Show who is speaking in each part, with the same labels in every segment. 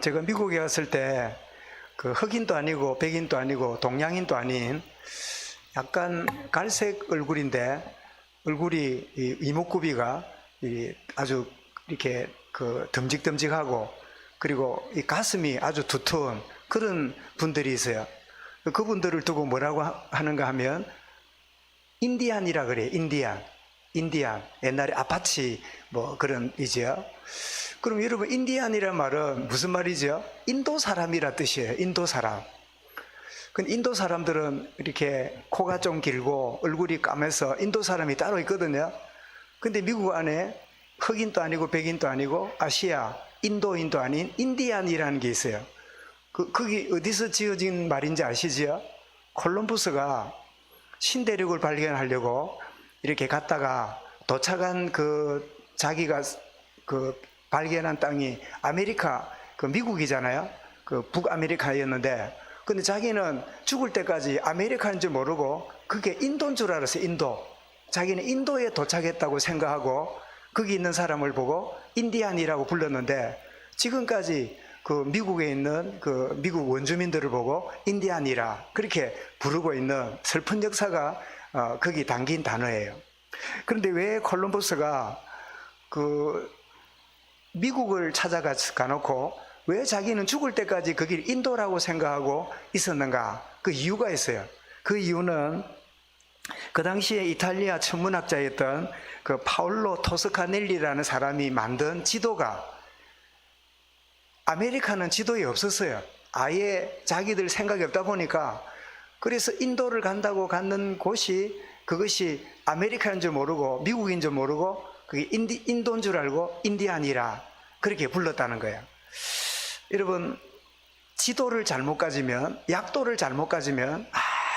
Speaker 1: 제가 미국에 갔을 때 그 흑인도 아니고 백인도 아니고 동양인도 아닌 약간 갈색 얼굴인데 얼굴이 이목구비가 아주 이렇게 그 듬직듬직하고 그리고 이 가슴이 아주 두터운 그런 분들이 있어요. 그분들을 두고 뭐라고 하는가 하면 인디안이라 그래요. 인디안. 옛날에 아파치 뭐 그런 이죠. 그럼 여러분 인디안이란 말은 무슨 말이죠? 인도 사람이라 뜻이에요. 인도 사람. 근데 인도 사람들은 이렇게 코가 좀 길고 얼굴이 까매서 인도 사람이 따로 있거든요. 근데 미국 안에 흑인도 아니고 백인도 아니고 아시아, 인도인도 아닌 인디안이라는 게 있어요. 그게 어디서 지어진 말인지 아시죠? 콜럼버스가 신대륙을 발견하려고 이렇게 갔다가 도착한 자기가 발견한 땅이 아메리카, 미국이잖아요. 북아메리카였는데, 근데 자기는 죽을 때까지 아메리카인 줄 모르고 그게 인도인 줄 알았어요. 인도. 자기는 인도에 도착했다고 생각하고 거기 있는 사람을 보고 인디안이라고 불렀는데, 지금까지 미국에 있는 미국 원주민들을 보고 인디안이라 그렇게 부르고 있는 슬픈 역사가 거기 담긴 단어예요. 그런데 왜 콜럼버스가 미국을 찾아가놓고 왜 자기는 죽을 때까지 거길 인도라고 생각하고 있었는가? 그 이유가 있어요. 그 이유는 그 당시에 이탈리아 천문학자였던 파올로 토스카넬리라는 사람이 만든 지도가 아메리카는 지도에 없었어요. 아예 자기들 생각이 없다 보니까 그래서 인도를 간다고 갔는 곳이 그것이 아메리카인 줄 모르고 미국인 줄 모르고 그게 인도인 줄 알고 인디안이라 그렇게 불렀다는 거예요. 여러분 지도를 잘못 가지면 약도를 잘못 가지면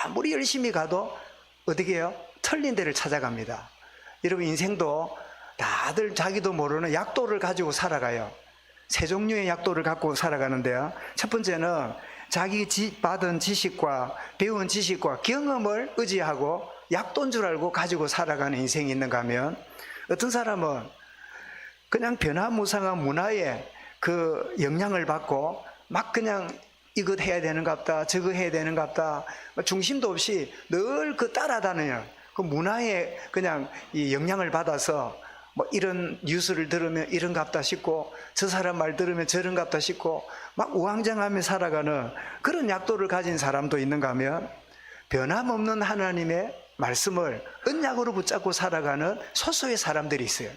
Speaker 1: 아무리 열심히 가도 어떻게 해요? 틀린 데를 찾아갑니다. 여러분 인생도 다들 자기도 모르는 약도를 가지고 살아가요. 세 종류의 약도를 갖고 살아가는데요. 첫 번째는 자기 받은 지식과 배운 지식과 경험을 의지하고 약도인 줄 알고 가지고 살아가는 인생이 있는가 하면 어떤 사람은 그냥 변화무쌍한 문화에 영향을 받고 막 그냥 이것 해야 되는갑다 저거 해야 되는갑다 중심도 없이 늘 따라다니는 문화에 그냥 이 영향을 받아서 뭐 이런 뉴스를 들으면 이런갑다 싶고 저 사람 말 들으면 저런갑다 싶고 막 우왕좌왕하며 살아가는 그런 약도를 가진 사람도 있는가 하면 변함없는 하나님의 말씀을 언약으로 붙잡고 살아가는 소수의 사람들이 있어요.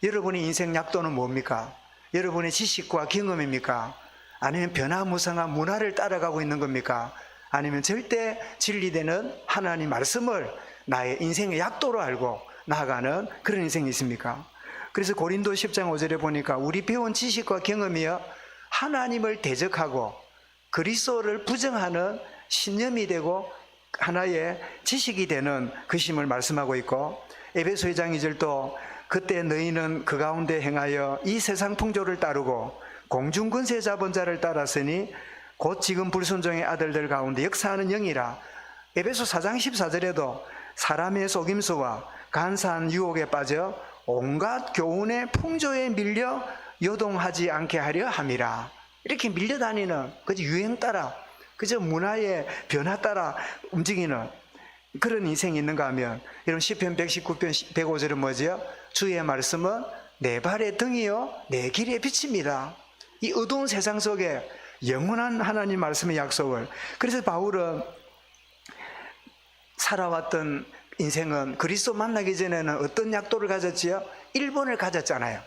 Speaker 1: 여러분의 인생 약도는 뭡니까? 여러분의 지식과 경험입니까? 아니면 변화무쌍한 문화를 따라가고 있는 겁니까? 아니면 절대 진리되는 하나님 말씀을 나의 인생의 약도로 알고 나아가는 그런 인생이 있습니까? 그래서 고린도 10장 5절에 보니까 우리 배운 지식과 경험이여 하나님을 대적하고 그리스도를 부정하는 신념이 되고 하나의 지식이 되는 것임을 말씀하고 있고 에베소 2장 2절도 그때 너희는 그 가운데 행하여 이 세상 풍조를 따르고 공중권세 잡은 자를 따랐으니 곧 지금 불순종의 아들들 가운데 역사하는 영이라. 에베소 4장 14절에도 사람의 속임수와 간사한 유혹에 빠져 온갖 교훈의 풍조에 밀려 요동하지 않게 하려 함이라. 이렇게 밀려다니는 그저 유행 따라 그저 문화의 변화 따라 움직이는 그런 인생이 있는가 하면 여러분 시편 119편 105절은 뭐죠? 주의 말씀은 내 발의 등이요 내 길의 빛입니다. 이 어두운 세상 속에 영원한 하나님 말씀의 약속을 그래서 바울은 살아왔던 인생은 그리스도 만나기 전에는 어떤 약도를 가졌지요? 1번을 가졌잖아요.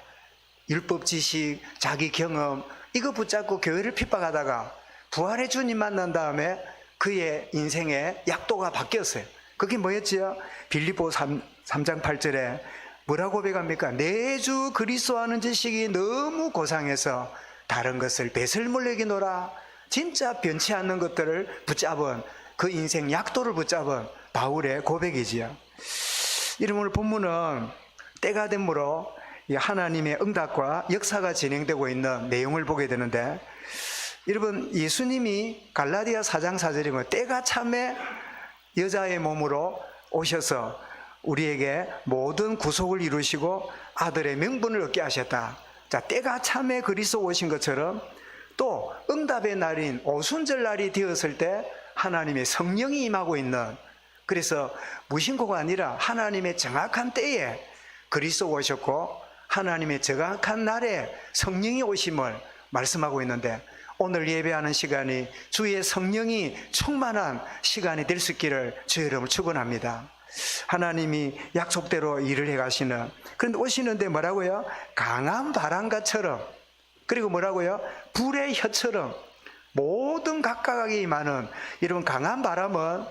Speaker 1: 율법 지식, 자기 경험 이거 붙잡고 교회를 핍박하다가 부활의 주님 만난 다음에 그의 인생의 약도가 바뀌었어요. 그게 뭐였지요? 빌립보 3장 8절에 뭐라고 고백합니까? 내 주 그리스도 아는 지식이 너무 고상해서 다른 것을 배설물 여기노라. 진짜 변치 않는 것들을 붙잡은 그 인생 약도를 붙잡은 바울의 고백이지요. 오늘 본문은 때가 되므로 하나님의 응답과 역사가 진행되고 있는 내용을 보게 되는데 여러분 예수님이 갈라디아 4장 4절이면 때가 참에 여자의 몸으로 오셔서 우리에게 모든 구속을 이루시고 아들의 명분을 얻게 하셨다. 자, 때가 참에 그리스도 오신 것처럼 또 응답의 날인 오순절 날이 되었을 때 하나님의 성령이 임하고 있는, 그래서 무신고가 아니라 하나님의 정확한 때에 그리스도가 오셨고 하나님의 정확한 날에 성령이 오심을 말씀하고 있는데, 오늘 예배하는 시간이 주의 성령이 충만한 시간이 될 수 있기를 주의 이름으로 축원합니다. 하나님이 약속대로 일을 해가시는, 그런데 오시는데 뭐라고요? 강한 바람과처럼, 그리고 뭐라고요? 불의 혀처럼 모든 각각에게 임하는, 이런 강한 바람은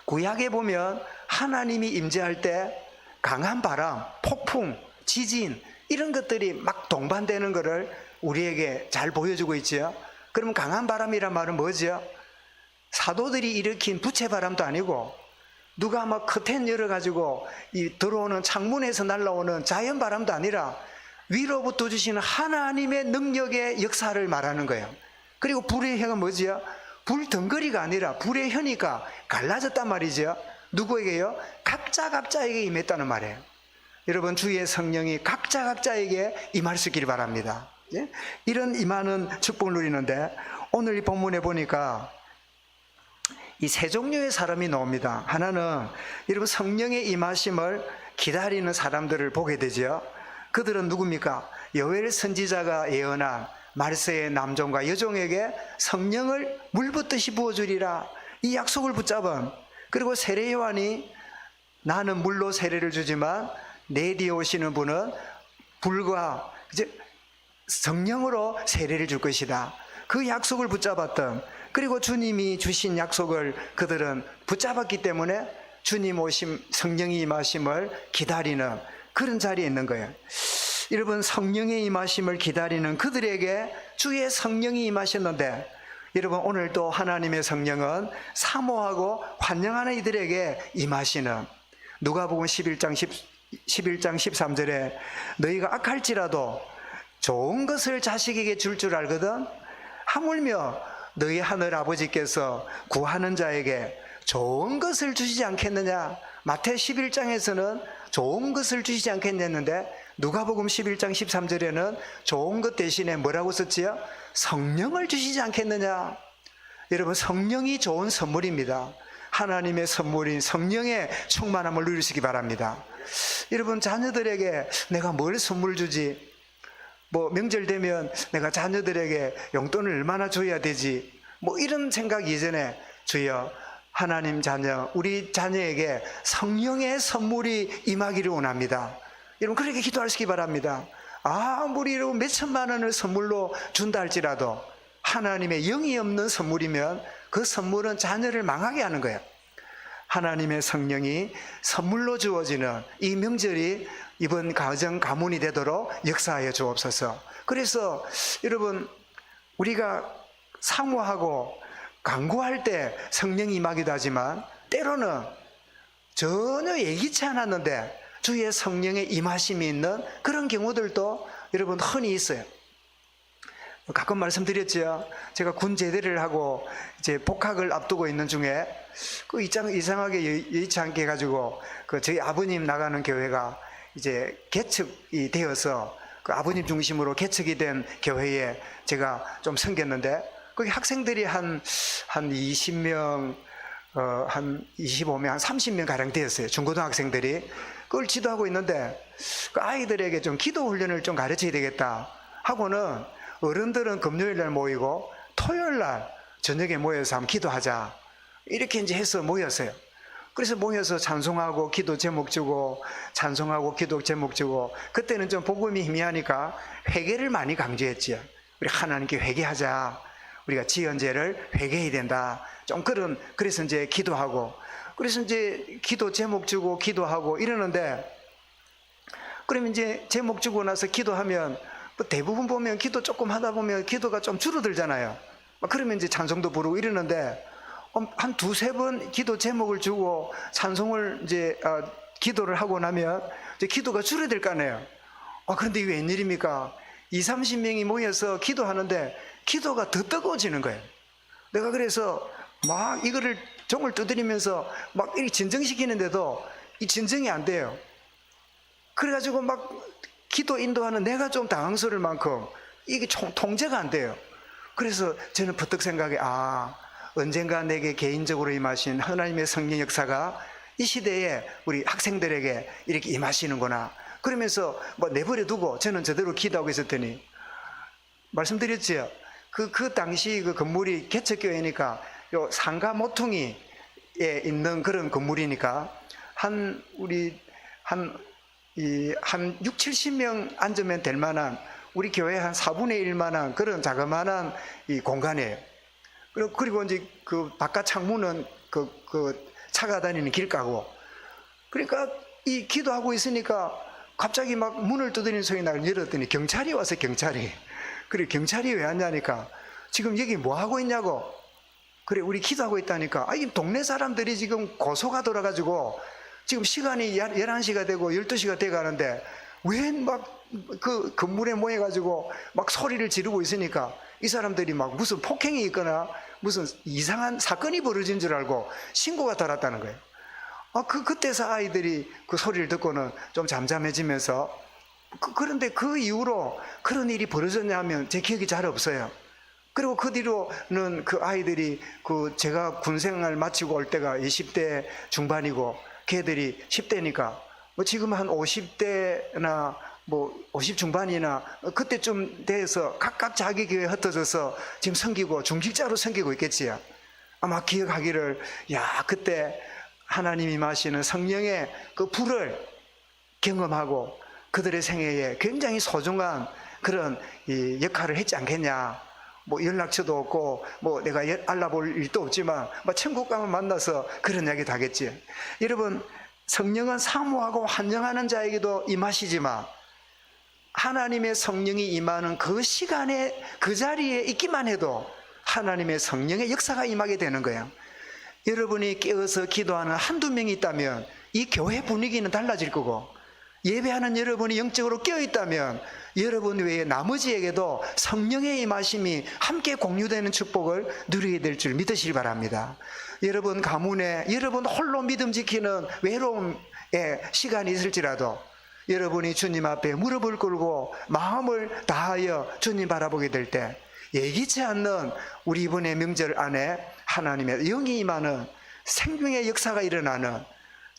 Speaker 1: 구약에 보면 하나님이 임재할 때 강한 바람, 폭풍, 지진 이런 것들이 막 동반되는 것을 우리에게 잘 보여주고 있죠. 그러면 강한 바람이란 말은 뭐죠? 사도들이 일으킨 부채바람도 아니고 누가 막 커튼 열어가지고 이 들어오는 창문에서 날라오는 자연바람도 아니라 위로부터 주시는 하나님의 능력의 역사를 말하는 거예요. 그리고 불의 혀가 뭐지요? 불덩거리가 아니라 불의 혀니까 갈라졌단 말이죠. 누구에게요? 각자에게 임했다는 말이에요. 여러분, 주의 성령이 각자에게 임할 수 있기를 바랍니다. 이런 임하는 축복을 누리는데, 오늘 이 본문에 보니까 이 세 종류의 사람이 나옵니다. 하나는 여러분 성령의 임하심을 기다리는 사람들을 보게 되죠. 그들은 누굽니까? 여호엘 선지자가 예언한 말세의 남종과 여종에게 성령을 물붓듯이 부어주리라, 이 약속을 붙잡은, 그리고 세례 요한이 나는 물로 세례를 주지만 내 뒤에 오시는 분은 불과 이제 성령으로 세례를 줄 것이다, 그 약속을 붙잡았던, 그리고 주님이 주신 약속을 그들은 붙잡았기 때문에 주님 오심, 성령이 임하심을 기다리는 그런 자리에 있는 거예요. 여러분, 성령의 임하심을 기다리는 그들에게 주의 성령이 임하셨는데, 여러분 오늘 또 하나님의 성령은 사모하고 환영하는 이들에게 임하시는, 누가복음 11장 13절에 너희가 악할지라도 좋은 것을 자식에게 줄 알거든, 하물며 너희 하늘 아버지께서 구하는 자에게 좋은 것을 주시지 않겠느냐. 마태 11장에서는 좋은 것을 주시지 않겠냐는데, 누가복음 11장 13절에는 좋은 것 대신에 뭐라고 썼지요? 성령을 주시지 않겠느냐. 여러분, 성령이 좋은 선물입니다. 하나님의 선물인 성령의 충만함을 누리시기 바랍니다. 여러분, 자녀들에게 내가 뭘 선물 주지? 뭐 명절 되면 내가 자녀들에게 용돈을 얼마나 줘야 되지? 뭐 이런 생각 이전에, 주여 하나님 자녀, 우리 자녀에게 성령의 선물이 임하기를 원합니다. 여러분, 그렇게 기도하시기 바랍니다. 아무리 몇 천만 원을 선물로 준다 할지라도 하나님의 영이 없는 선물이면 그 선물은 자녀를 망하게 하는 거예요. 하나님의 성령이 선물로 주어지는 이 명절이 이번 가문이 되도록 역사하여 주옵소서. 그래서 여러분, 우리가 사모하고 간구할 때 성령이 임하기도 하지만, 때로는 전혀 예기치 않았는데 주의 성령의 임하심이 있는 그런 경우들도 여러분 흔히 있어요. 가끔 말씀드렸죠. 제가 군 제대를 하고 이제 복학을 앞두고 있는 중에 그 이상하게 여의치 않게 해가지고 그 저희 아버님 나가는 교회가 이제 개척이 되어서 그 아버님 중심으로 개척이 된 교회에 제가 좀 섬겼는데, 거기 학생들이 한 20명, 한 25명, 한 30명 가량 되었어요. 중고등학생들이. 그걸 지도하고 있는데, 그 아이들에게 좀 기도 훈련을 좀 가르쳐야 되겠다 하고는, 어른들은 금요일 날 모이고 토요일 날 저녁에 모여서 한번 기도하자, 이렇게 이제 해서 모였어요. 그래서 모여서 찬송하고 기도 제목 주고, 찬송하고 기도 제목 주고, 그때는 좀 복음이 희미하니까 회개를 많이 강조했지요. 우리 하나님께 회개하자, 우리가 지은 죄를 회개해야 된다, 좀 그래서 이제 기도하고, 그래서 이제 기도 제목 주고 기도하고 이러는데, 그러면 이제 제목 주고 나서 기도하면 대부분 보면 기도 조금 하다 보면 기도가 좀 줄어들잖아요. 그러면 이제 찬송도 부르고 이러는데, 한 두세 번 기도 제목을 주고 찬송을 이제 기도를 하고 나면 이제 기도가 줄어들 거 아니에요. 그런데 이게 웬일입니까? 20-30명이 모여서 기도하는데 기도가 더 뜨거워지는 거예요. 내가 그래서 막 이거를 종을 두드리면서 막 이렇게 진정시키는데도 이 진정이 안 돼요. 그래가지고 막 기도 인도하는 내가 좀 당황스러울 만큼 이게 통제가 안 돼요. 그래서 저는 퍼뜩 생각해, 언젠가 내게 개인적으로 임하신 하나님의 성령 역사가 이 시대에 우리 학생들에게 이렇게 임하시는구나. 그러면서 뭐 내버려 두고 저는 저대로 기도하고 있었더니, 말씀드렸지요. 그 당시 그 건물이 개척교회니까 요 상가 모퉁이에 있는 그런 건물이니까 한 6, 70명 앉으면 될 만한, 우리 교회 한 4분의 1만한 그런 자그마한 이 공간이에요. 그리고 이제 그 바깥 창문은 그 차가 다니는 길가고, 그러니까 이 기도하고 있으니까 갑자기 막 문을 두드리는 소리 나를 열었더니 경찰이 와서 경찰이. 그래, 경찰이 왜 왔냐니까, 지금 여기 뭐 하고 있냐고. 그래, 우리 기도하고 있다니까. 이 동네 사람들이 지금 고소가 돌아가지고 지금 시간이 11시가 되고 12시가 돼 가는데 왜 막 그 건물에 모여가지고 막 소리를 지르고 있으니까 이 사람들이 막 무슨 폭행이 있거나 무슨 이상한 사건이 벌어진 줄 알고 신고가 달았다는 거예요. 그때서 아이들이 그 소리를 듣고는 좀 잠잠해지면서, 그런데 그 이후로 그런 일이 벌어졌냐 하면 제 기억이 잘 없어요. 그리고 그 뒤로는 그 아이들이 제가 군생활 마치고 올 때가 20대 중반이고 걔들이 10대니까 뭐 지금 한 50대나 뭐 50 중반이나 그때쯤 돼서 각각 자기 교회에 흩어져서 지금 섬기고 중직자로 섬기고 있겠지요. 아마 기억하기를, 그때 하나님이 마시는 성령의 그 불을 경험하고 그들의 생애에 굉장히 소중한 그런 역할을 했지 않겠냐. 뭐 연락처도 없고 뭐 내가 알아볼 일도 없지만 뭐 천국 가면 만나서 그런 이야기도 하겠지. 여러분, 성령은 사모하고 환영하는 자에게도 임하시지만 하나님의 성령이 임하는 그 시간에 그 자리에 있기만 해도 하나님의 성령의 역사가 임하게 되는 거예요. 여러분이 깨어서 기도하는 한두 명이 있다면 이 교회 분위기는 달라질 거고, 예배하는 여러분이 영적으로 깨어있다면 여러분 외에 나머지에게도 성령의 임하심이 함께 공유되는 축복을 누리게 될 줄 믿으시기 바랍니다. 여러분 가문에 여러분 홀로 믿음 지키는 외로움의 시간이 있을지라도 여러분이 주님 앞에 무릎을 꿇고 마음을 다하여 주님 바라보게 될 때 예기치 않는 우리 이번의 명절 안에 하나님의 영이 임하는 생명의 역사가 일어나는,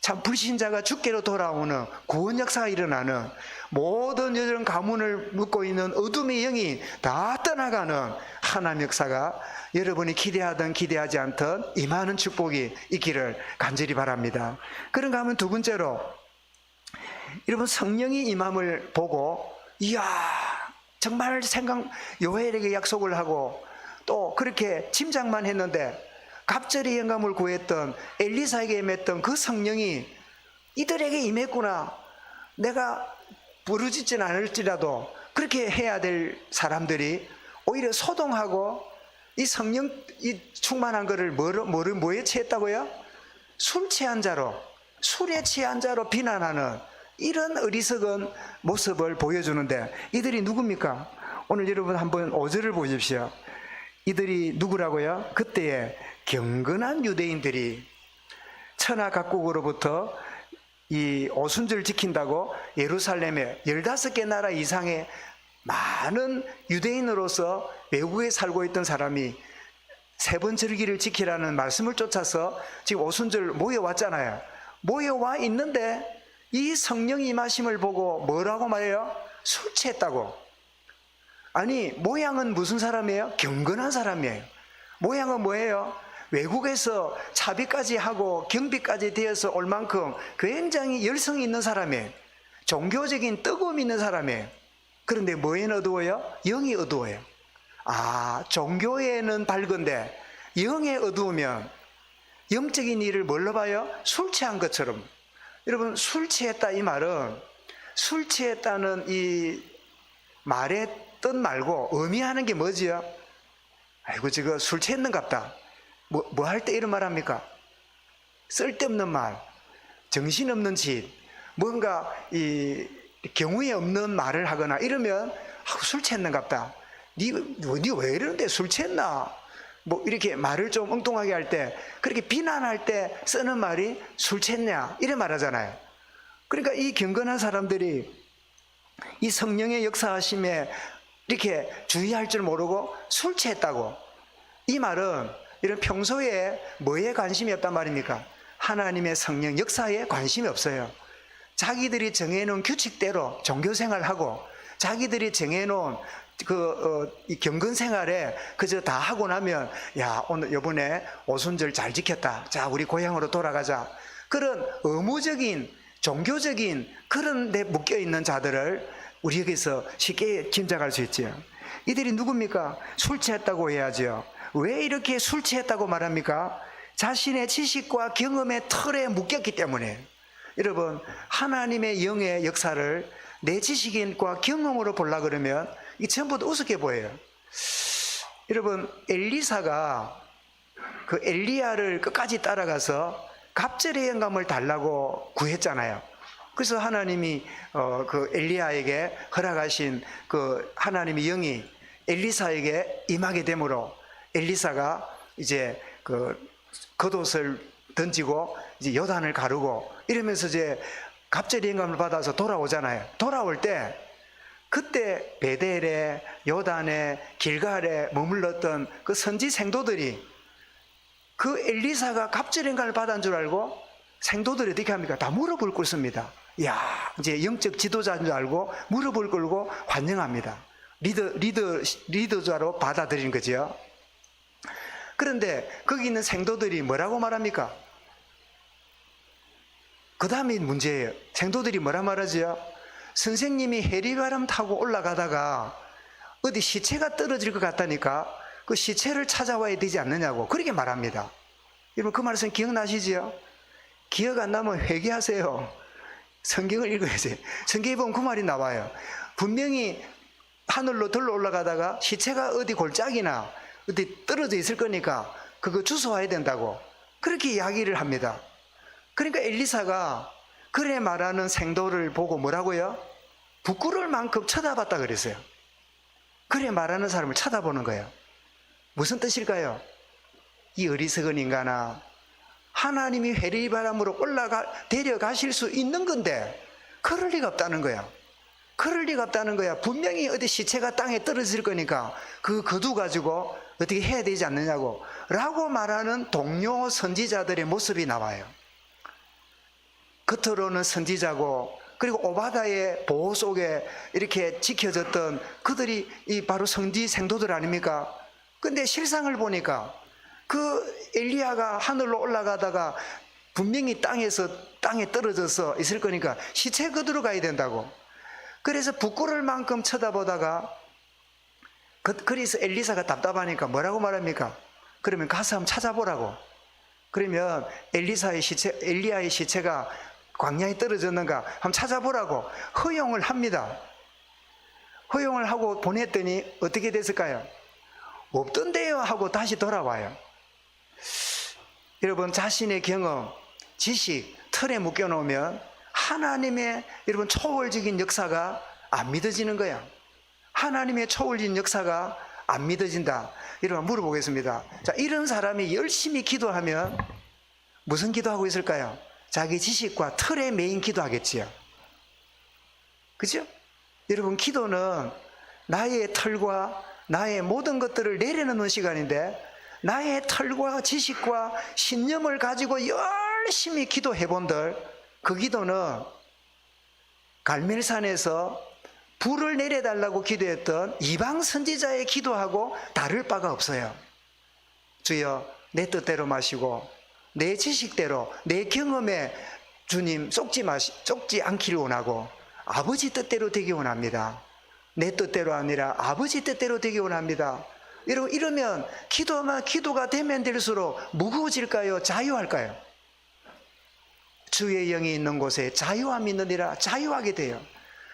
Speaker 1: 참 불신자가 주께로 돌아오는 구원 역사가 일어나는, 모든 여전 가문을 묶고 있는 어둠의 영이 다 떠나가는 하나님 역사가 여러분이 기대하든 기대하지 않든 임하는 축복이 있기를 간절히 바랍니다. 그런가 하면 두 번째로, 여러분 성령이 임함을 보고 이야 정말 요엘에게 약속을 하고 또 그렇게 짐작만 했는데 갑절의 영감을 구했던 엘리사에게 임했던 그 성령이 이들에게 임했구나. 내가 부르짖지는 않을지라도 그렇게 해야 될 사람들이 오히려 소동하고 이 성령 충만한 거를 뭐에 취했다고요? 술 취한 자로, 술에 취한 자로 비난하는 이런 어리석은 모습을 보여주는데, 이들이 누굽니까? 오늘 여러분 한번 5절을 보십시오. 이들이 누구라고요? 그때에 경건한 유대인들이 천하 각국으로부터 이 오순절 지킨다고 예루살렘에 15개 나라 이상의 많은 유대인으로서 외국에 살고 있던 사람이 세 번 절기를 지키라는 말씀을 쫓아서 지금 오순절 모여왔잖아요. 모여와 있는데 이 성령 임하심을 보고 뭐라고 말해요? 술 취했다고. 아니, 모양은 무슨 사람이에요? 경건한 사람이에요. 모양은 뭐예요? 외국에서 차비까지 하고 경비까지 되어서 올 만큼 굉장히 열성이 있는 사람이에요. 종교적인 뜨거움이 있는 사람이에요. 그런데 뭐에 어두워요? 영이 어두워요. 종교에는 밝은데 영에 어두우면 영적인 일을 뭘로 봐요? 술 취한 것처럼. 여러분, 술 취했다 이 말은, 술 취했다는 이 말의 뜻 말고 의미하는 게 뭐지요? 아이고 저거 술 취했는갑다. 뭐 할 때 이런 말 합니까? 쓸데없는 말, 정신없는 짓, 뭔가 이 경우에 없는 말을 하거나 이러면 술 취했는갑다. 니 왜 이러는데 술 취했나? 뭐 이렇게 말을 좀 엉뚱하게 할 때, 그렇게 비난할 때 쓰는 말이 술 취했냐 이래 말하잖아요. 그러니까 이 경건한 사람들이 이 성령의 역사하심에 이렇게 주의할 줄 모르고 술 취했다고. 이 말은 이런 평소에 뭐에 관심이 없단 말입니까? 하나님의 성령 역사에 관심이 없어요. 자기들이 정해놓은 규칙대로 종교생활하고 자기들이 정해놓은 이 경건 생활에 그저 다 하고 나면, 야, 오늘 요번에 오순절 잘 지켰다. 자, 우리 고향으로 돌아가자. 그런 의무적인 종교적인 그런 데 묶여있는 자들을 우리에게서 쉽게 짐작할 수 있죠. 이들이 누굽니까? 술 취했다고 해야죠. 왜 이렇게 술 취했다고 말합니까? 자신의 지식과 경험의 틀에 묶였기 때문에. 여러분, 하나님의 영의 역사를 내 지식과 경험으로 보려고 그러면 이 전부 다 우습게 보여요. 여러분, 엘리사가 그 엘리야를 끝까지 따라가서 갑절의 영감을 달라고 구했잖아요. 그래서 하나님이 그 엘리야에게 허락하신 그 하나님의 영이 엘리사에게 임하게 되므로 엘리사가 이제 그 겉옷을 던지고 이제 요단을 가르고 이러면서 이제 갑절의 영감을 받아서 돌아오잖아요. 돌아올 때 그때 베델에, 요단에, 길갈에 머물렀던 그 선지 생도들이 그 엘리사가 갑절의 영감을 받은 줄 알고 생도들이 어떻게 합니까? 다 무릎을 꿇습니다. 이야, 이제 영적 지도자인 줄 알고 무릎을 꿇고 환영합니다. 리더자로 받아들인 거죠. 그런데 거기 있는 생도들이 뭐라고 말합니까? 그 다음이 문제예요. 생도들이 뭐라 말하죠? 선생님이 해리바람 타고 올라가다가 어디 시체가 떨어질 것 같다니까 그 시체를 찾아와야 되지 않느냐고 그렇게 말합니다. 여러분, 그 말씀 기억나시죠? 기억 안 나면 회개하세요. 성경을 읽어야지. 성경에 보면 그 말이 나와요. 분명히 하늘로 들러 올라가다가 시체가 어디 골짜기나 어디 떨어져 있을 거니까 그거 주워와야 된다고 그렇게 이야기를 합니다. 그러니까 엘리사가 그래 말하는 생도를 보고 뭐라고요? 부끄러울 만큼 쳐다봤다 그랬어요. 그래 말하는 사람을 쳐다보는 거예요. 무슨 뜻일까요? 이 어리석은 인간아, 하나님이 회리바람으로 데려가실 수 있는 건데 그럴 리가 없다는 거야. 그럴 리가 없다는 거야. 분명히 어디 시체가 땅에 떨어질 거니까 그 거두 가지고 어떻게 해야 되지 않느냐고 라고 말하는 동료 선지자들의 모습이 나와요. 겉으로는 선지자고 그리고 오바다의 보호 속에 이렇게 지켜졌던 그들이 이 바로 선지 생도들 아닙니까? 근데 실상을 보니까 그 엘리야가 하늘로 올라가다가 분명히 땅에 떨어져서 있을 거니까 시체 그대로 가야 된다고. 그래서 부끄러울 만큼 쳐다보다가 그래서 엘리사가 답답하니까 뭐라고 말합니까? 그러면 가서 한번 찾아보라고. 그러면 엘리야의 시체가 광야에 떨어졌는가 한번 찾아보라고 허용을 합니다. 허용을 하고 보냈더니 어떻게 됐을까요? 없던데요 하고 다시 돌아와요. 여러분, 자신의 경험, 지식, 틀에 묶여놓으면 하나님의 여러분 초월적인 역사가 안 믿어지는 거야. 하나님의 초월적인 역사가 안 믿어진다. 여러분 물어보겠습니다. 자, 이런 사람이 열심히 기도하면 무슨 기도하고 있을까요? 자기 지식과 틀에 매인 기도하겠지요. 그죠? 여러분, 기도는 나의 틀과 나의 모든 것들을 내려놓는 시간인데 나의 틀과 지식과 신념을 가지고 열심히 기도해 본들 그 기도는 갈멜산에서 불을 내려달라고 기도했던 이방 선지자의 기도하고 다를 바가 없어요. 주여, 내 뜻대로 마시고 내 지식대로 내 경험에 주님 속지 않기를 원하고 아버지 뜻대로 되기 원합니다. 내 뜻대로 아니라 아버지 뜻대로 되기 원합니다. 여러분, 이러면 기도가 되면 될수록 무거워질까요? 자유할까요? 주의 영이 있는 곳에 자유함이 있느니라. 자유하게 돼요.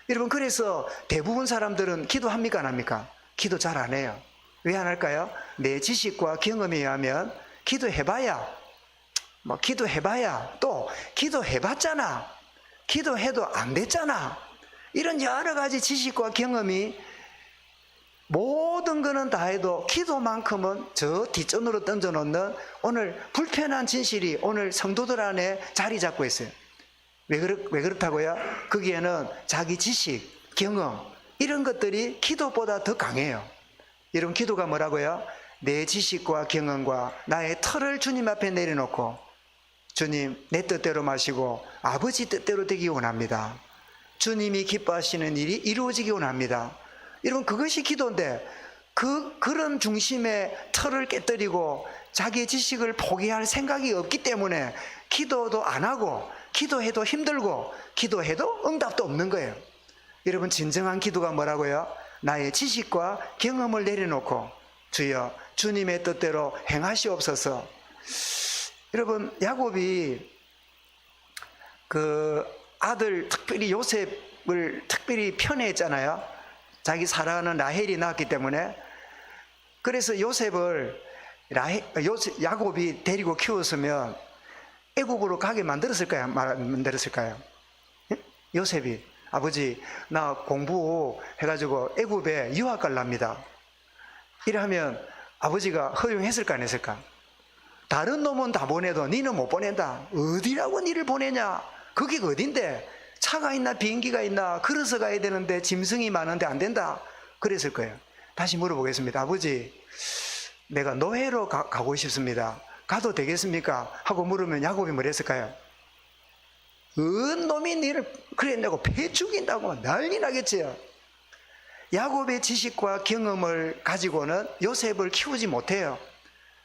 Speaker 1: 여러분, 그래서 대부분 사람들은 기도합니까 안 합니까? 기도 잘 안 해요. 왜 안 할까요? 내 지식과 경험에 의하면 기도해봐야 또 기도해봤잖아, 기도해도 안 됐잖아, 이런 여러 가지 지식과 경험이 모든 거는 다 해도 기도만큼은 저 뒷전으로 던져놓는 오늘 불편한 진실이 오늘 성도들 안에 자리 잡고 있어요. 왜 그렇다고요? 거기에는 자기 지식, 경험, 이런 것들이 기도보다 더 강해요. 이런 기도가 뭐라고요? 내 지식과 경험과 나의 털을 주님 앞에 내려놓고, 주님, 내 뜻대로 마시고 아버지 뜻대로 되기 원합니다. 주님이 기뻐하시는 일이 이루어지기 원합니다. 여러분, 그것이 기도인데, 그런 중심의 털을 깨뜨리고 자기의 지식을 포기할 생각이 없기 때문에 기도도 안 하고, 기도해도 힘들고, 기도해도 응답도 없는 거예요. 여러분, 진정한 기도가 뭐라고요? 나의 지식과 경험을 내려놓고, 주여, 주님의 뜻대로 행하시옵소서. 여러분, 야곱이 그 아들, 특별히 요셉을 특별히 편애했잖아요. 자기 사랑하는 라헬이 낳았기 때문에. 그래서 요셉을 야곱이 데리고 키웠으면 애국으로 가게 만들었을까요? 만들었을까요? 요셉이, 아버지, 나 공부해가지고 애굽에 유학 갈랍니다. 이러면 아버지가 허용했을까 안 했을까? 다른 놈은 다 보내도 니는 못 보낸다. 어디라고 니를 보내냐? 거기가 어딘데? 차가 있나 비행기가 있나? 걸어서 가야 되는데 짐승이 많은데 안 된다. 그랬을 거예요. 다시 물어보겠습니다. 아버지, 내가 노예로 가고 싶습니다. 가도 되겠습니까? 하고 물으면 야곱이 뭐랬을까요? 놈이 니를 그랬냐고 패 죽인다고 난리 나겠지요. 야곱의 지식과 경험을 가지고는 요셉을 키우지 못해요.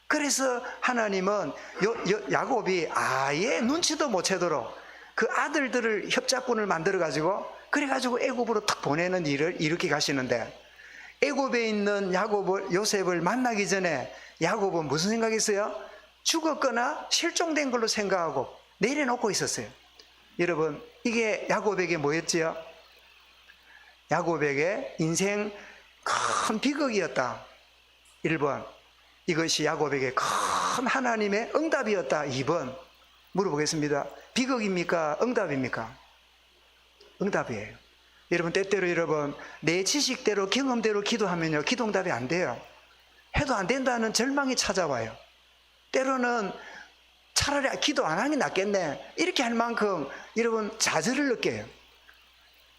Speaker 1: 그래서 하나님은 야곱이 아예 눈치도 못 채도록 그 아들들을 협작군을 만들어 가지고 그래가지고 애굽으로 탁 보내는 일을 이렇게 가시는데, 애굽에 있는 요셉을 만나기 전에 야곱은 무슨 생각했어요? 죽었거나 실종된 걸로 생각하고 내려놓고 있었어요. 여러분, 이게 야곱에게 뭐였지요? 야곱에게 인생 큰 비극이었다. 1번, 이것이 야곱에게 큰 하나님의 응답이었다. 2번, 물어보겠습니다. 비극입니까? 응답입니까? 응답이에요. 여러분, 때때로 여러분, 내 지식대로 경험대로 기도하면요, 기도 응답이 안 돼요. 해도 안 된다는 절망이 찾아와요. 때로는 차라리 기도 안 하는 게 낫겠네, 이렇게 할 만큼 여러분 좌절을 느껴요.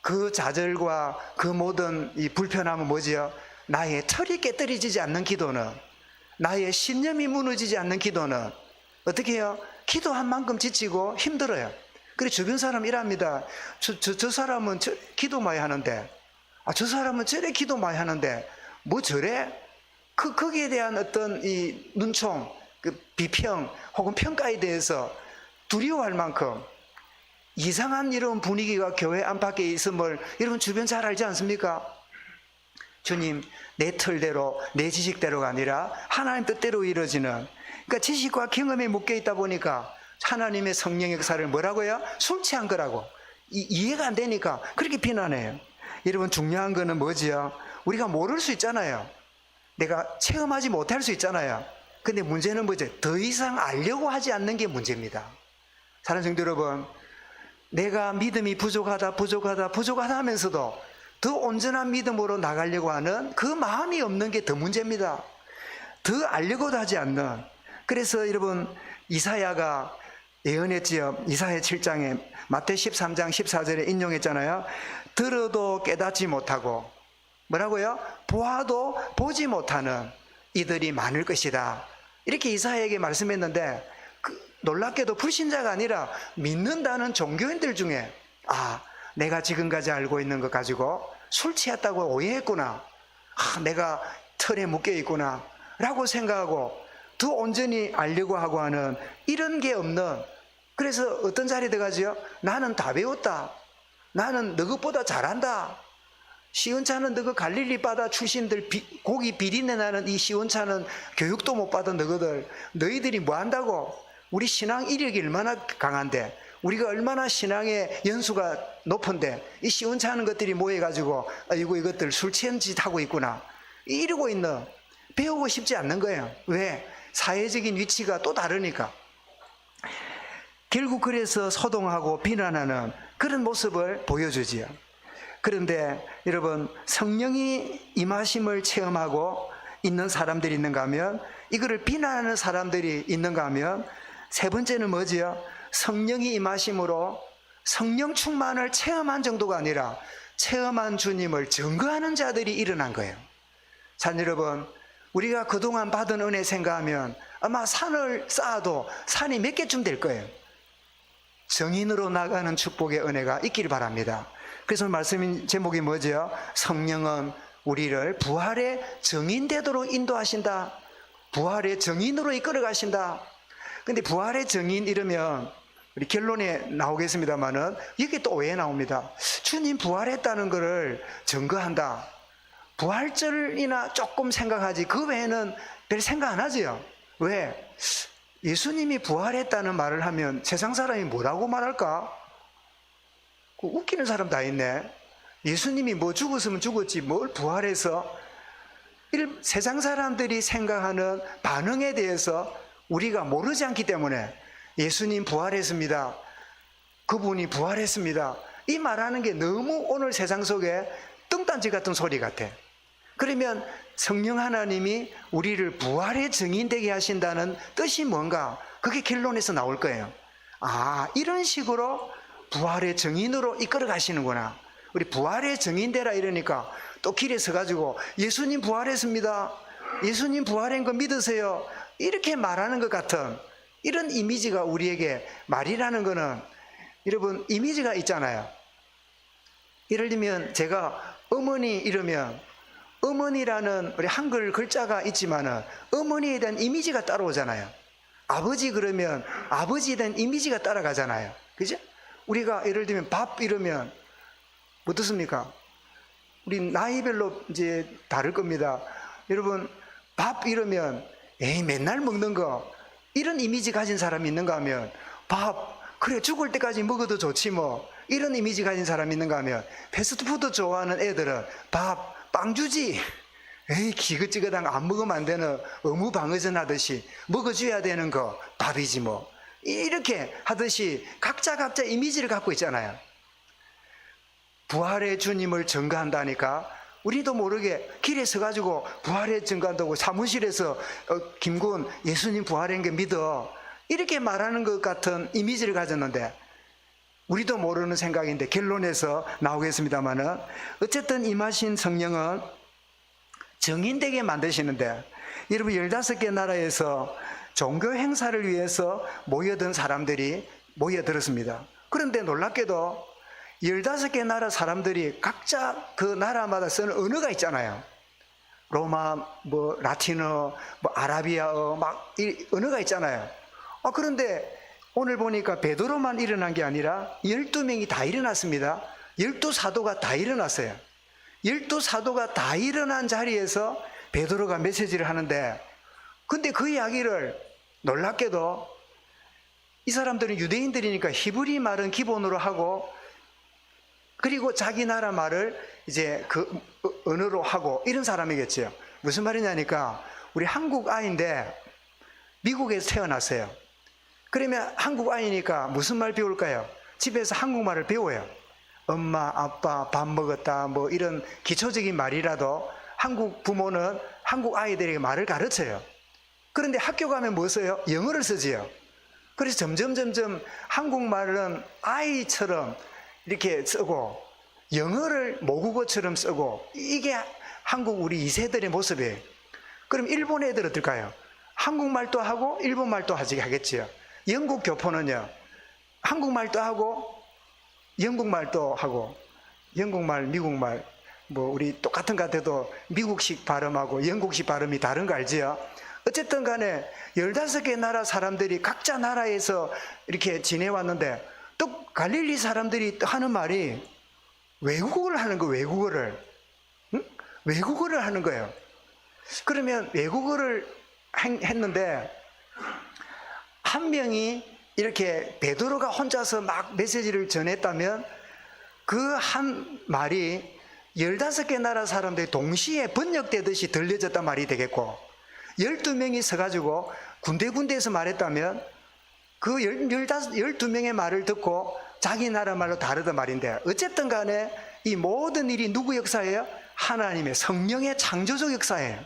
Speaker 1: 그 좌절과 그 모든 이 불편함은 뭐지요? 나의 털이 깨뜨려지지 않는 기도는, 나의 신념이 무너지지 않는 기도는 어떻게 해요? 기도한 만큼 지치고 힘들어요. 그래 주변 사람 이랍니다. 저 사람은 기도 많이 하는데, 저 사람은 저래 기도 많이 하는데 뭐 저래? 거기에 대한 어떤 이 눈총, 그 비평 혹은 평가에 대해서 두려워할 만큼 이상한 이런 분위기가 교회 안팎에 있음을 여러분 주변 잘 알지 않습니까? 주님, 내 틀대로 내 지식대로가 아니라 하나님 뜻대로 이루어지는, 그러니까 지식과 경험에 묶여 있다 보니까 하나님의 성령 역사를 뭐라고요? 술 취한 거라고 이해가 안 되니까 그렇게 비난해요. 여러분, 중요한 거는 뭐지요? 우리가 모를 수 있잖아요. 내가 체험하지 못할 수 있잖아요. 근데 문제는 뭐죠? 더 이상 알려고 하지 않는 게 문제입니다. 사랑하는 성도 여러분, 내가 믿음이 부족하다 하면서도 더 온전한 믿음으로 나가려고 하는 그 마음이 없는 게 더 문제입니다. 더 알려고도 하지 않는. 그래서 여러분, 이사야가 예언했지요. 이사야 7장에 마태 13장 14절에 인용했잖아요. 들어도 깨닫지 못하고 뭐라고요? 보아도 보지 못하는 이들이 많을 것이다. 이렇게 이사야에게 말씀했는데, 놀랍게도 불신자가 아니라 믿는다는 종교인들 중에 내가 지금까지 알고 있는 것 가지고 술 취했다고 오해했구나, 내가 틀에 묶여 있구나 라고 생각하고 더 온전히 알려고 하고 하는 이런 게 없는, 그래서 어떤 자리에 들어가지요? 나는 다 배웠다, 나는 너것보다 잘한다, 시온차는 너그 갈릴리 바다 출신들 고기 비린내 나는 이 시온차는 교육도 못 받은 너희들, 너희들이 뭐 한다고? 우리 신앙 이력이 얼마나 강한데, 우리가 얼마나 신앙의 연수가 높은데 이 시원치 않은 것들이 모여가지고 아이고 이것들 술 취한 짓 하고 있구나 이러고 있는, 배우고 싶지 않는 거예요. 왜? 사회적인 위치가 또 다르니까. 결국 그래서 소동하고 비난하는 그런 모습을 보여주지요. 그런데 여러분, 성령이 임하심을 체험하고 있는 사람들이 있는가 하면, 이거를 비난하는 사람들이 있는가 하면, 세 번째는 뭐지요? 성령이 임하심으로 성령 충만을 체험한 정도가 아니라 체험한 주님을 증거하는 자들이 일어난 거예요. 자, 여러분, 우리가 그동안 받은 은혜 생각하면 아마 산을 쌓아도 산이 몇 개쯤 될 거예요. 정인으로 나가는 축복의 은혜가 있기를 바랍니다. 그래서 말씀 제목이 뭐죠? 성령은 우리를 부활의 정인되도록 인도하신다. 부활의 정인으로 이끌어 가신다. 근데 부활의 정인 이러면 우리 결론에 나오겠습니다만은 이게 또 왜 나옵니다? 주님 부활했다는 것을 증거한다. 부활절이나 조금 생각하지 그 외에는 별 생각 안 하지요. 왜? 예수님이 부활했다는 말을 하면 세상 사람이 뭐라고 말할까? 웃기는 사람 다 있네. 예수님이 뭐 죽었으면 죽었지 뭘 부활해서. 세상 사람들이 생각하는 반응에 대해서 우리가 모르지 않기 때문에 예수님 부활했습니다. 그분이 부활했습니다. 이 말하는 게 너무 오늘 세상 속에 뚱딴지 같은 소리 같아. 그러면 성령 하나님이 우리를 부활의 증인되게 하신다는 뜻이 뭔가? 그게 결론에서 나올 거예요. 아, 이런 식으로 부활의 증인으로 이끌어 가시는구나. 우리 부활의 증인되라 이러니까 또 길에 서가지고 예수님 부활했습니다. 예수님 부활한 거 믿으세요. 이렇게 말하는 것 같은 이런 이미지가 우리에게 말이라는 거는 여러분 이미지가 있잖아요. 예를 들면 제가 어머니 이러면 어머니라는 우리 한글 글자가 있지만은 어머니에 대한 이미지가 따라오잖아요. 아버지 그러면 아버지에 대한 이미지가 따라가잖아요. 그죠? 우리가 예를 들면 밥 이러면 어떻습니까? 우리 나이별로 이제 다를 겁니다. 여러분 밥 이러면 에이 맨날 먹는 거 이런 이미지 가진 사람이 있는가 하면 밥 그래 죽을 때까지 먹어도 좋지 뭐 이런 이미지 가진 사람이 있는가 하면 패스트푸드 좋아하는 애들은 밥 빵 주지 에이 기긋지긋한 안 먹으면 안 되는 어무방어전 하듯이 먹어줘야 되는 거 밥이지 뭐 이렇게 하듯이 각자 이미지를 갖고 있잖아요. 부활의 주님을 증거한다니까 우리도 모르게 길에 서가지고 부활의 증거한다고 사무실에서 김군 예수님 부활한 게 믿어 이렇게 말하는 것 같은 이미지를 가졌는데 우리도 모르는 생각인데 결론에서 나오겠습니다만은 어쨌든 임하신 성령은 정인되게 만드시는데 여러분 15개 나라에서 종교 행사를 위해서 모여든 사람들이 모여들었습니다. 그런데 놀랍게도 15개 나라 사람들이 각자 그 나라마다 쓰는 언어가 있잖아요. 로마, 뭐 라틴어, 뭐 아라비아어 막 이 언어가 있잖아요. 그런데 오늘 보니까 베드로만 일어난 게 아니라 12명이 다 일어났습니다. 12사도가 다 일어났어요. 12사도가 다 일어난 자리에서 베드로가 메시지를 하는데 근데 그 이야기를 놀랍게도 이 사람들은 유대인들이니까 히브리 말은 기본으로 하고 그리고 자기 나라 말을 이제 그 언어로 하고 이런 사람이겠죠. 무슨 말이냐니까 우리 한국 아이인데 미국에서 태어났어요. 그러면 한국 아이니까 무슨 말 배울까요? 집에서 한국말을 배워요. 엄마, 아빠, 밥 먹었다 뭐 이런 기초적인 말이라도 한국 부모는 한국 아이들에게 말을 가르쳐요. 그런데 학교 가면 뭐 써요? 영어를 쓰지요. 그래서 점점 한국말은 아이처럼 이렇게 쓰고 영어를 모국어처럼 쓰고 이게 한국 우리 2세들의 모습이에요. 그럼 일본 애들 어떨까요? 한국말도 하고 일본말도 하겠지요. 영국 교포는요 한국말도 하고 영국말도 하고 영국말, 미국말 뭐 우리 똑같은 것 같아도 미국식 발음하고 영국식 발음이 다른 거 알지요? 어쨌든 간에 15개 나라 사람들이 각자 나라에서 이렇게 지내왔는데 또 갈릴리 사람들이 하는 말이 외국어를 하는 거예요. 외국어를. 응? 외국어를 하는 거예요. 그러면 외국어를 했는데 한 명이 이렇게 베드로가 혼자서 막 메시지를 전했다면 그 한 말이 15개 나라 사람들이 동시에 번역되듯이 들려졌단 말이 되겠고 12명이 서가지고 군데군데에서 말했다면 그 12명의 말을 듣고 자기 나라 말로 다르단 말인데 어쨌든 간에 이 모든 일이 누구 역사예요? 하나님의 성령의 창조적 역사예요.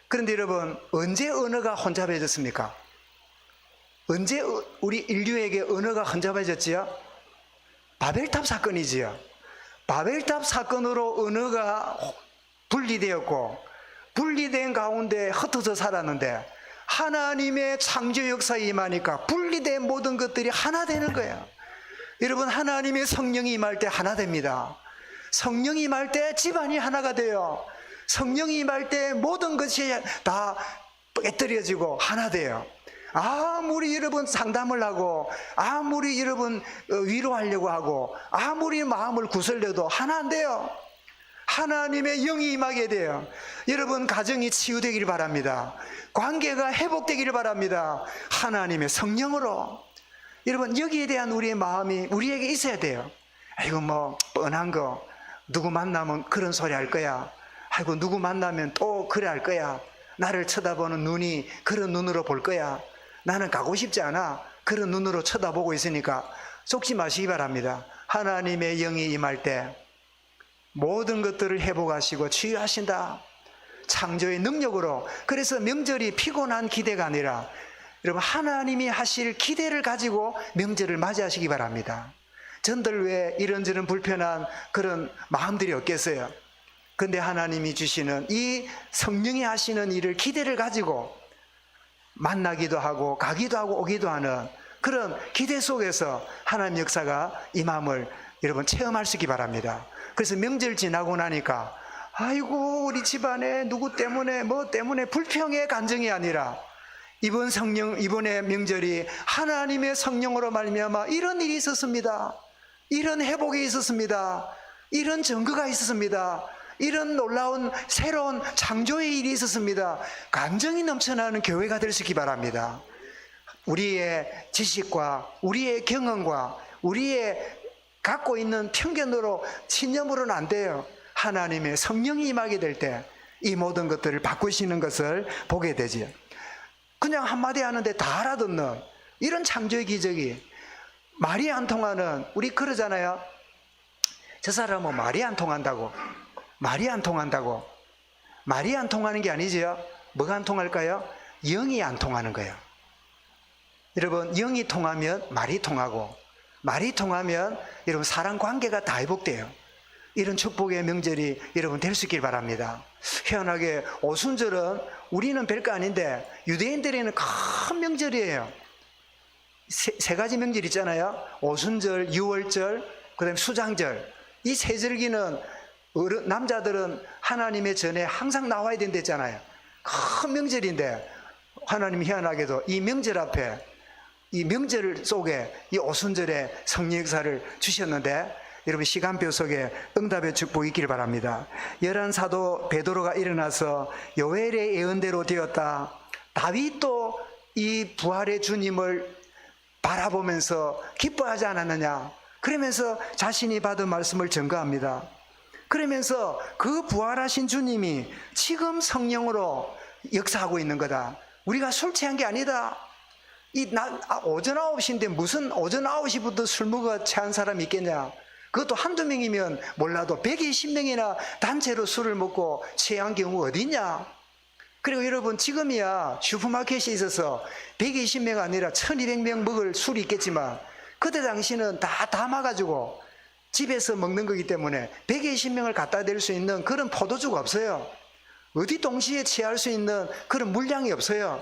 Speaker 1: 그런데 여러분 언제 언어가 혼잡해졌습니까? 언제 우리 인류에게 언어가 혼잡해졌지요? 바벨탑 사건이지요. 바벨탑 사건으로 언어가 분리되었고 분리된 가운데 흩어져 살았는데 하나님의 창조 역사에 임하니까 분리된 모든 것들이 하나 되는 거예요. 여러분, 하나님의 성령이 임할 때 하나 됩니다. 성령이 임할 때 집안이 하나가 돼요. 성령이 임할 때 모든 것이 다 깨뜨려지고 하나 돼요. 아무리 여러분 상담을 하고 아무리 여러분 위로하려고 하고 아무리 마음을 구슬려도 하나 안 돼요. 하나님의 영이 임하게 돼요. 여러분, 가정이 치유되기를 바랍니다. 관계가 회복되기를 바랍니다. 하나님의 성령으로. 여러분, 여기에 대한 우리의 마음이 우리에게 있어야 돼요. 아이고 뭐 뻔한 거, 누구 만나면 그런 소리 할 거야. 아이고 누구 만나면 또 그래 할 거야. 나를 쳐다보는 눈이 그런 눈으로 볼 거야. 나는 가고 싶지 않아. 그런 눈으로 쳐다보고 있으니까 속지 마시기 바랍니다. 하나님의 영이 임할 때 모든 것들을 회복하시고 치유하신다. 창조의 능력으로. 그래서 명절이 피곤한 기대가 아니라 여러분, 하나님이 하실 기대를 가지고 명절을 맞이하시기 바랍니다. 전들 왜 이런저런 불편한 그런 마음들이 없겠어요? 근데 하나님이 주시는 이 성령이 하시는 일을 기대를 가지고 만나기도 하고 가기도 하고 오기도 하는 그런 기대 속에서 하나님 역사가 임함을 여러분 체험할 수 있기 바랍니다. 그래서 명절 지나고 나니까 아이고 우리 집안에 누구 때문에 뭐 때문에 불평의 감정이 아니라 이번에 명절이 하나님의 성령으로 말미암아 이런 일이 있었습니다. 이런 회복이 있었습니다. 이런 증거가 있었습니다. 이런 놀라운 새로운 창조의 일이 있었습니다. 감정이 넘쳐나는 교회가 될 수 있기 바랍니다. 우리의 지식과 우리의 경험과 우리의 갖고 있는 편견으로 신념으로는 안 돼요. 하나님의 성령이 임하게 될 때 이 모든 것들을 바꾸시는 것을 보게 되지요. 그냥 한마디 하는데 다 알아듣는 이런 창조의 기적이, 말이 안 통하는, 우리 그러잖아요. 저 사람은 말이 안 통한다고. 말이 안 통한다고. 말이 안 통하는 게 아니죠. 뭐가 안 통할까요? 영이 안 통하는 거예요. 여러분, 영이 통하면 말이 통하고, 말이 통하면 여러분 사람 관계가 다 회복돼요. 이런 축복의 명절이 여러분 될 수 있길 바랍니다. 희한하게 오순절은 우리는 별거 아닌데 유대인들에게는 큰 명절이에요. 세 가지 명절 있잖아요. 오순절, 유월절, 그 다음에 수장절. 이 세 절기는 남자들은 하나님의 전에 항상 나와야 된댔잖아요. 큰 명절인데 하나님이 희한하게도 이 명절 앞에, 이 명절 속에 이 오순절에 성령 역사를 주셨는데 여러분 시간표 속에 응답의 축복이 있기를 바랍니다. 열한 사도 베드로가 일어나서 요엘의 예언대로 되었다. 다윗도 이 부활의 주님을 바라보면서 기뻐하지 않았느냐. 그러면서 자신이 받은 말씀을 증거합니다. 그러면서 그 부활하신 주님이 지금 성령으로 역사하고 있는 거다. 우리가 술 취한 게 아니다. 오전 9시인데 무슨 오전 9시부터 술 먹어 취한 사람이 있겠냐. 그것도 한두 명이면 몰라도 120명이나 단체로 술을 먹고 취한 경우가 어디 있냐. 그리고 여러분 지금이야 슈퍼마켓에 있어서 120명 아니라 1200명 먹을 술이 있겠지만 그때 당시는 다 담아가지고 집에서 먹는 거기 때문에 120명을 갖다 댈 수 있는 그런 포도주가 없어요. 어디 동시에 취할 수 있는 그런 물량이 없어요.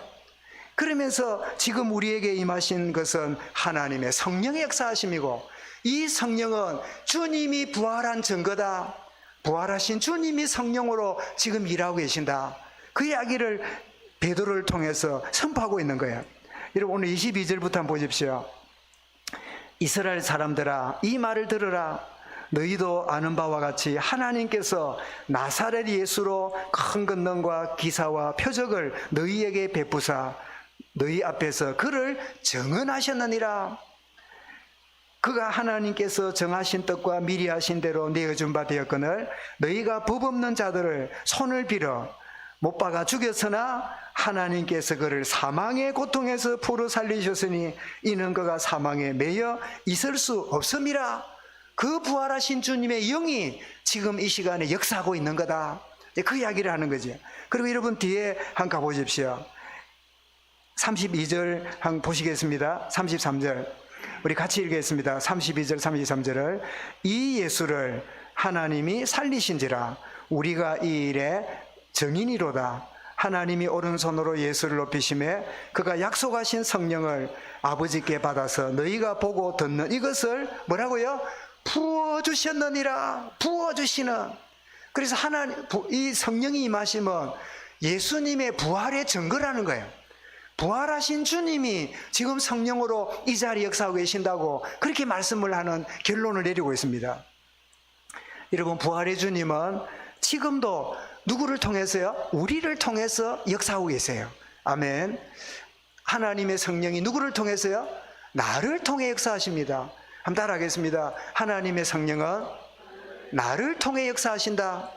Speaker 1: 그러면서 지금 우리에게 임하신 것은 하나님의 성령의 역사하심이고, 이 성령은 주님이 부활한 증거다. 부활하신 주님이 성령으로 지금 일하고 계신다. 그 이야기를 베드로를 통해서 선포하고 있는 거예요. 여러분 오늘 22절부터 한번 보십시오. 이스라엘 사람들아 이 말을 들으라. 너희도 아는 바와 같이 하나님께서 나사렛 예수로 큰 권능과 기사와 표적을 너희에게 베푸사 너희 앞에서 그를 정언하셨느니라. 그가 하나님께서 정하신 뜻과 미리 하신 대로 내게 준 바 되었거늘 너희가 법 없는 자들을 손을 빌어 못 박아 죽였으나 하나님께서 그를 사망의 고통에서 풀어 살리셨으니 이는 그가 사망에 매여 있을 수 없음이라. 그 부활하신 주님의 영이 지금 이 시간에 역사하고 있는 거다. 그 이야기를 하는 거죠. 그리고 여러분 뒤에 한번 가보십시오. 32절 한번 보시겠습니다. 33절 우리 같이 읽겠습니다. 32절 33절을 이 예수를 하나님이 살리신지라 우리가 이 일에 증인이로다. 하나님이 오른손으로 예수를 높이심에 그가 약속하신 성령을 아버지께 받아서 너희가 보고 듣는 이것을 뭐라고요? 부어주셨느니라. 부어주시는. 그래서 이 성령이 임하시면 예수님의 부활의 증거라는 거예요. 부활하신 주님이 지금 성령으로 이 자리에 역사하고 계신다고 그렇게 말씀을 하는 결론을 내리고 있습니다. 여러분, 부활의 주님은 지금도 누구를 통해서요? 우리를 통해서 역사하고 계세요. 아멘. 하나님의 성령이 누구를 통해서요? 나를 통해 역사하십니다. 한번 따라하겠습니다. 하나님의 성령은 나를 통해 역사하신다.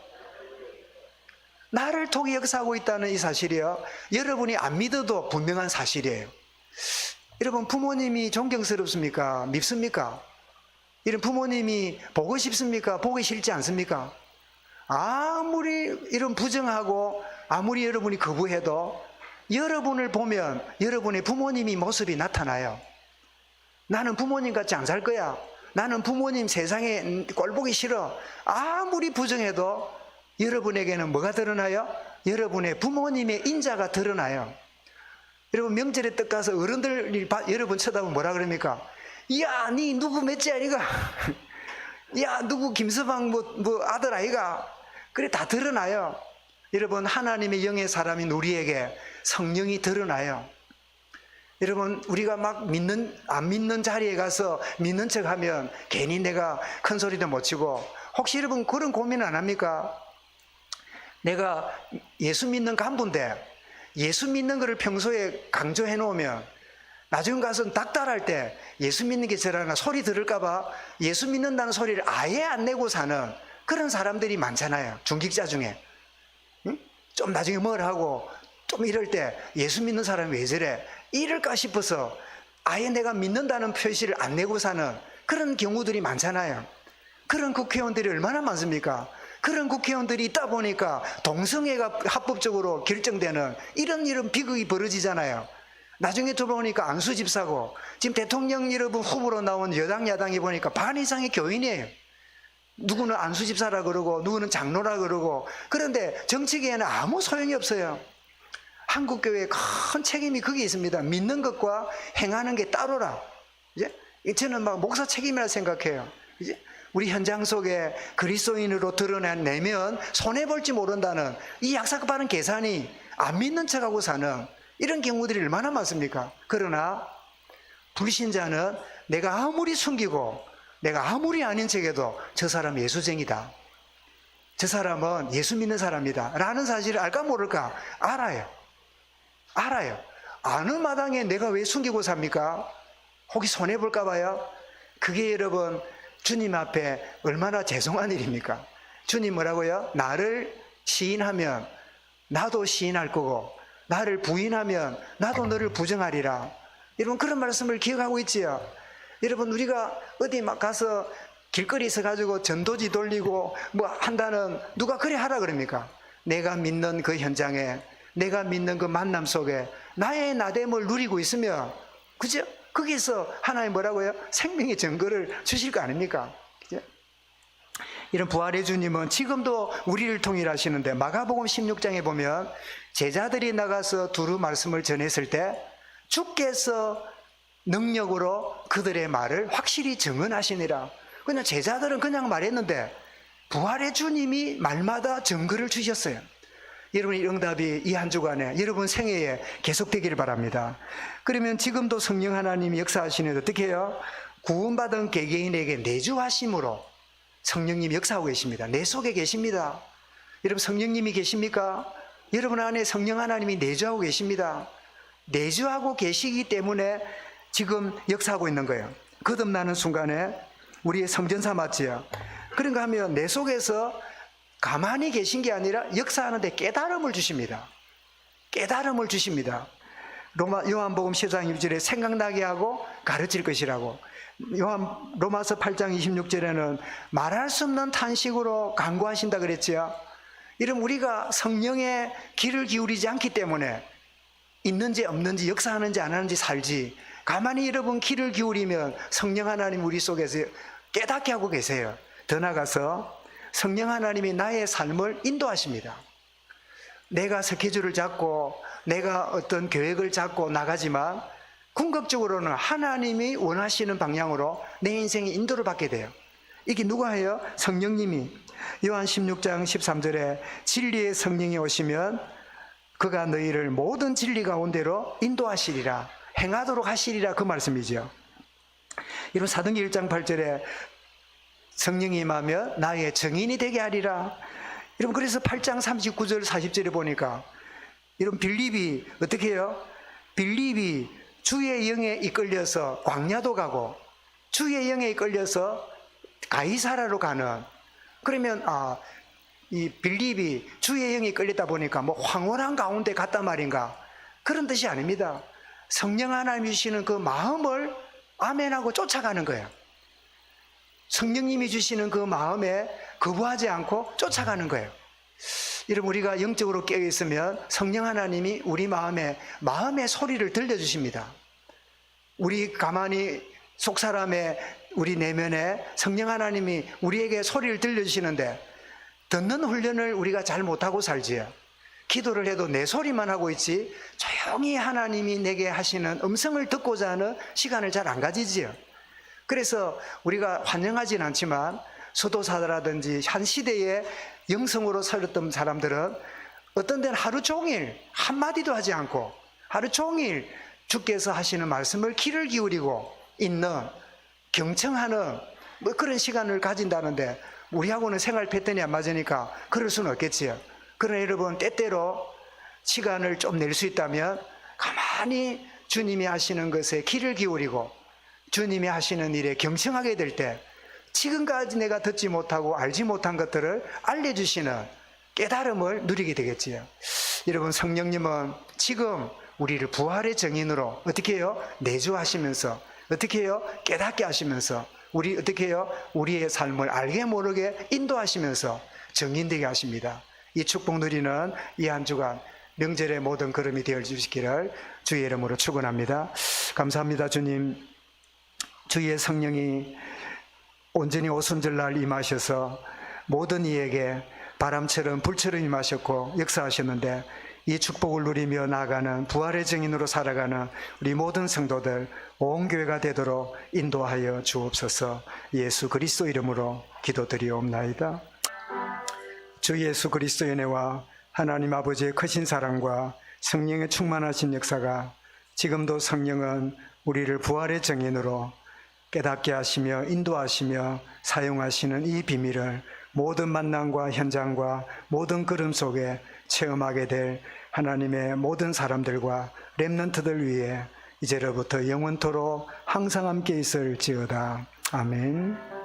Speaker 1: 나를 통해 역사하고 있다는 이 사실이요, 여러분이 안 믿어도 분명한 사실이에요. 여러분, 부모님이 존경스럽습니까? 밉습니까? 이런 부모님이 보고 싶습니까? 보기 싫지 않습니까? 아무리 이런 부정하고 아무리 여러분이 거부해도 여러분을 보면 여러분의 부모님이 모습이 나타나요. 나는 부모님 같이 안 살 거야. 나는 부모님 세상에 꼴보기 싫어. 아무리 부정해도 여러분에게는 뭐가 드러나요? 여러분의 부모님의 인자가 드러나요. 여러분, 명절에 떡 가서 어른들이 여러분 쳐다보면 뭐라 그럽니까? 야, 니 누구 몇째 아이가? 야, 누구 김서방 뭐 아들 아이가? 그래, 다 드러나요. 여러분, 하나님의 영의 사람인 우리에게 성령이 드러나요. 여러분, 우리가 막 안 믿는 자리에 가서 믿는 척 하면 괜히 내가 큰 소리도 못 치고, 혹시 여러분 그런 고민 안 합니까? 내가 예수 믿는 간부인데 예수 믿는 것을 평소에 강조해 놓으면 나중 가서 닥달할 때 예수 믿는 게 저라나 소리 들을까봐 예수 믿는다는 소리를 아예 안 내고 사는 그런 사람들이 많잖아요. 중직자 중에. 응? 좀 나중에 뭘 하고 좀 이럴 때 예수 믿는 사람이 왜 저래? 이럴까 싶어서 아예 내가 믿는다는 표시를 안 내고 사는 그런 경우들이 많잖아요. 그런 국회의원들이 얼마나 많습니까? 그런 국회의원들이 있다 보니까 동성애가 합법적으로 결정되는 이런 비극이 벌어지잖아요. 나중에 들어보니까 안수 집사고, 지금 대통령 여러분 후보로 나온 여당 야당이 보니까 반 이상이 교인이에요. 누구는 안수 집사라 그러고 누구는 장로라 그러고. 그런데 정치계에는 아무 소용이 없어요. 한국교회의 큰 책임이 거기에 있습니다. 믿는 것과 행하는 게 따로라. 이제 저는 막 목사 책임이라 생각해요. 이제 우리 현장 속에 그리스도인으로 드러내면 손해볼지 모른다는 이 약삭빠른 계산이 안 믿는 척하고 사는 이런 경우들이 얼마나 많습니까? 그러나 불신자는 내가 아무리 숨기고 내가 아무리 아닌 척해도 저 사람 예수쟁이다, 저 사람은 예수 믿는 사람이다 라는 사실을 알까 모를까? 알아요. 아는 마당에 내가 왜 숨기고 삽니까? 혹시 손해볼까 봐요? 그게 여러분 주님 앞에 얼마나 죄송한 일입니까? 주님 뭐라고요? 나를 시인하면 나도 시인할 거고 나를 부인하면 나도 너를 부정하리라. 여러분, 그런 말씀을 기억하고 있지요? 여러분, 우리가 어디 막 가서 길거리 있어가지고 전도지 돌리고 뭐 한다는, 누가 그래 하라 그럽니까? 내가 믿는 그 현장에, 내가 믿는 그 만남 속에 나의 나됨을 누리고 있으면, 그죠? 거기서 하나님 뭐라고요? 생명의 증거를 주실 거 아닙니까? 그죠? 이런 부활의 주님은 지금도 우리를 통일하시는데, 마가복음 16장에 보면 제자들이 나가서 두루 말씀을 전했을 때 주께서 능력으로 그들의 말을 확실히 증언하시니라. 그냥 제자들은 그냥 말했는데 부활의 주님이 말마다 증거를 주셨어요. 여러분의 응답이 이 한 주간에 여러분 생애에 계속되기를 바랍니다. 그러면 지금도 성령 하나님이 역사하시는데 어떻게 해요? 구원받은 개개인에게 내주하심으로 성령님이 역사하고 계십니다. 내 속에 계십니다. 여러분, 성령님이 계십니까? 여러분 안에 성령 하나님이 내주하고 계십니다. 내주하고 계시기 때문에 지금 역사하고 있는 거예요. 거듭나는 순간에 우리의 성전 삼았지요. 그런가 하면 내 속에서 가만히 계신 게 아니라 역사하는데 깨달음을 주십니다. 깨달음을 주십니다. 요한복음 10장 2절에 생각나게 하고 가르칠 것이라고. 로마서 8장 26절에는 말할 수 없는 탄식으로 간구하신다 그랬지요. 이런 우리가 성령의 귀를 기울이지 않기 때문에 있는지 없는지, 역사하는지 안 하는지 살지, 가만히 여러분 귀를 기울이면 성령 하나님 우리 속에서 깨닫게 하고 계세요. 더 나아가서 성령 하나님이 나의 삶을 인도하십니다. 내가 스케줄을 잡고 내가 어떤 계획을 잡고 나가지만 궁극적으로는 하나님이 원하시는 방향으로 내 인생의 인도를 받게 돼요. 이게 누가 해요? 성령님이. 요한 16장 13절에 진리의 성령이 오시면 그가 너희를 모든 진리 가운데로 인도하시리라, 행하도록 하시리라, 그 말씀이죠. 이런 사도행전 1장 8절에 성령이 임하면 나의 증인이 되게 하리라. 여러분, 그래서 8장 39절 40절에 보니까 이런 빌립이 어떻게 해요? 빌립이 주의 영에 이끌려서 광야도 가고 주의 영에 이끌려서 가이사라로 가는, 그러면 이 빌립이 주의 영에 끌렸다 보니까 뭐 황홀한 가운데 갔단 말인가? 그런 뜻이 아닙니다. 성령 하나님이 주시는 그 마음을 아멘하고 쫓아가는 거예요. 성령님이 주시는 그 마음에 거부하지 않고 쫓아가는 거예요. 여러분, 우리가 영적으로 깨어있으면 성령 하나님이 우리 마음의 소리를 들려주십니다. 우리 가만히 속사람의 우리 내면에 성령 하나님이 우리에게 소리를 들려주시는데 듣는 훈련을 우리가 잘 못하고 살지요. 기도를 해도 내 소리만 하고 있지 조용히 하나님이 내게 하시는 음성을 듣고자 하는 시간을 잘 안 가지지요. 그래서 우리가 환영하진 않지만 수도사라든지 한 시대에 영성으로 살았던 사람들은 어떤 데는 하루 종일 한마디도 하지 않고 하루 종일 주께서 하시는 말씀을 귀를 기울이고 있는, 경청하는 뭐 그런 시간을 가진다는데 우리하고는 생활 패턴이 안 맞으니까 그럴 수는 없겠지요. 그러나 여러분, 때때로 시간을 좀 낼 수 있다면 가만히 주님이 하시는 것에 귀를 기울이고 주님이 하시는 일에 경청하게 될 때 지금까지 내가 듣지 못하고 알지 못한 것들을 알려주시는 깨달음을 누리게 되겠지요. 여러분, 성령님은 지금 우리를 부활의 증인으로 어떻게 해요? 내주하시면서 어떻게 해요? 깨닫게 하시면서 우리 어떻게 해요? 우리의 삶을 알게 모르게 인도하시면서 증인되게 하십니다. 이 축복 누리는 이 한 주간 명절의 모든 걸음이 되어 주시기를 주의 이름으로 축원합니다. 감사합니다. 주님, 주의 성령이 온전히 오순절날 임하셔서 모든 이에게 바람처럼 불처럼 임하셨고 역사하셨는데 이 축복을 누리며 나아가는 부활의 증인으로 살아가는 우리 모든 성도들, 온 교회가 되도록 인도하여 주옵소서. 예수 그리스도 이름으로 기도드리옵나이다. 주 예수 그리스도의 은혜와 하나님 아버지의 크신 사랑과 성령의 충만하신 역사가 지금도 성령은 우리를 부활의 증인으로 깨닫게 하시며 인도하시며 사용하시는 이 비밀을 모든 만남과 현장과 모든 걸음 속에 체험하게 될 하나님의 모든 사람들과 렘넌트들 위해 이제로부터 영원토록 항상 함께 있을지어다. 아멘.